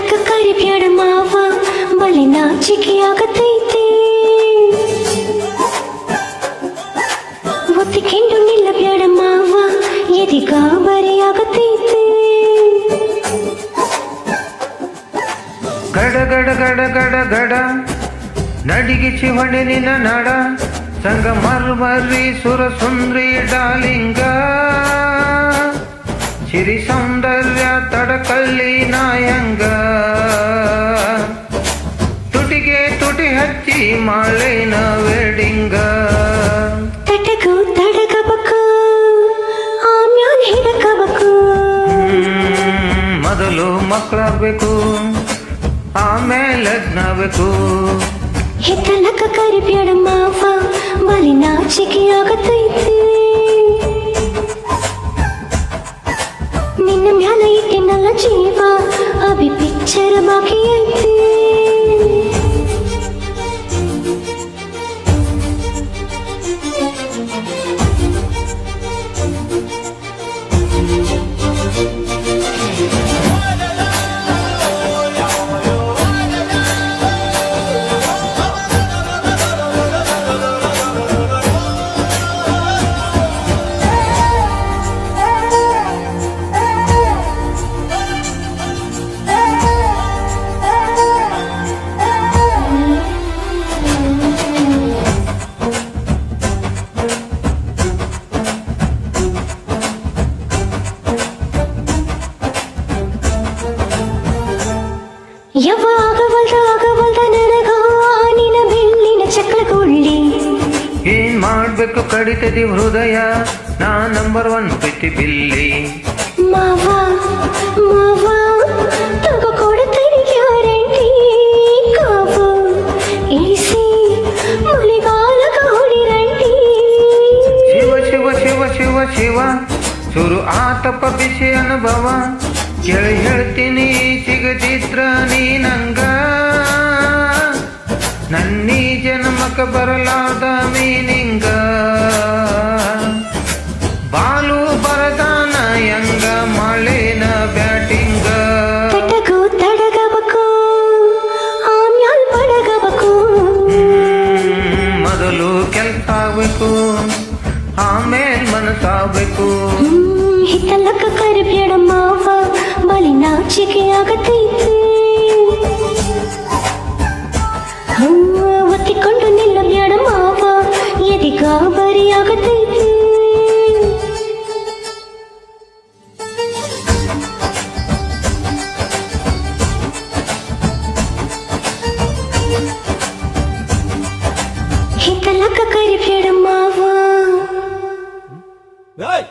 ಹಿತ್ತಲಕ್ಕ ಕರಿಬ್ಯಾಡ ಮಾವ ಬಲಿ ನಾಚಿಕೆ ಆಗತೈತಿ ಒತ್ತಿಕೊಂಡು ನಿಲ್ಲಬ್ಯಾಡ ಮಾವ ಎದಿ ಗಾಬರಿ ಆಗತೈತಿ ಗಡ ಗಡ ಗಡ ಗಡ ಗಡ ನಡಿಗೆ ಚಿವಣೆ ನಿನ್ನ ನಡ ಸಂಗ ಮರ್ಮರಿ ಸುರ ಸುಂದ್ರಿ ಡಾಲಿಂಗ ಸಿರಿ ಸೌಂದರ್ಯ ತಡಕಲ್ಲಿ ನಾಯಂಗ ತುಟಿಗೆ ತುಟಿ ಹಚ್ಚಿ ಮಾಳೇನ ವೆಡ್ಡಿಂಗ ತಟಕು ತಡಕಬೇಕು ಆಮ್ಯಾಲ್ ಹಿಡಕಬೇಕು ಮೊದಲು ಮಕ್ಕಳಾಗಬೇಕು ಆಮೇಲೆ ಲಗ್ನಬೇಕು ಹಿತ್ತಲಕ್ಕ ಕರಿಬ್ಯಾಡ ಮಾವ ಬಲಿ ನಾಚಿಕೆ ಆಗತೈತಿ ನಿನ್ನ ಮ್ಯಾಲ ಇಟ್ಟಿನಲ್ಲ ಜೀವ ಅಭಿ ಪಿಕ್ಚರ್ ಬಾಕಿ ಐತಿ ಯಾವಾಗವಲ್ದ ನನಗ ನಿನ್ನ ಬೆಳ್ಳಿನ ಚಕ್ರಗೊಳ್ಳಿ ಏನ್ ಮಾಡ್ಬೇಕು ಕಡಿತದಿ ಹೃದಯ ನಾ ನಂಬರ್ 1 ಪ್ರೀತಿ ಬಿಲ್ಲಿ ಮಾವ ಮಾವ ತಗೋ ಕೊಡ್ತೀನಿ ಗ್ಯಾರಂಟಿ ಕಾವು ಇಳಿಸಿ ಮಳೆಗಾಲಕ ಹೊಡಿರಂಟಿ ಶಿವ ಶಿವ ಶಿವ ಶಿವ ಶಿವ ಶುರು ಆತಪ್ಪ ಬಿಸಿ ಅನುಭವ ಕೇಳಿ ಹೇಳ್ತೀನಿ ಸಿಗದಿದ್ರ ನೀ ನಂಗ ನನ್ನೀ ಜನ್ಮಕ ಬರಲಾದ ಮೀನಿಂಗ ಬಾಲು ಬರದಾನ ಯಂಗ ಮಳೆನ ಬ್ಯಾಟಿಂಗ ತಟಕು ತಡಗಬೇಕು ಆಮ್ಯಾಲ್ ಬಡಗಬೇಕು ಮೊದಲು ಕೆಲ್ಸ ಆಗ್ಬೇಕು ಆಮೇಲೆ ಮನಸ್ಸಾಗಬೇಕು ಹಿತ್ತಲಕ್ಕ ಕರಿಬ್ಯಾಡ ಮಾವ ಬಲಿ ನಾಚಿಕೆ ಆಗತೈತಿ ಒತ್ತಿಕೊಂಡು ನಿಲ್ಲಬ್ಯಾಡ ಮಾವ ಎದಿ ಗಾಬರಿ ಆಗತೈತಿ ಹಿತ್ತಲಕ್ಕ ಕರಿಬ್ಯಾಡ ಮಾವ Hey!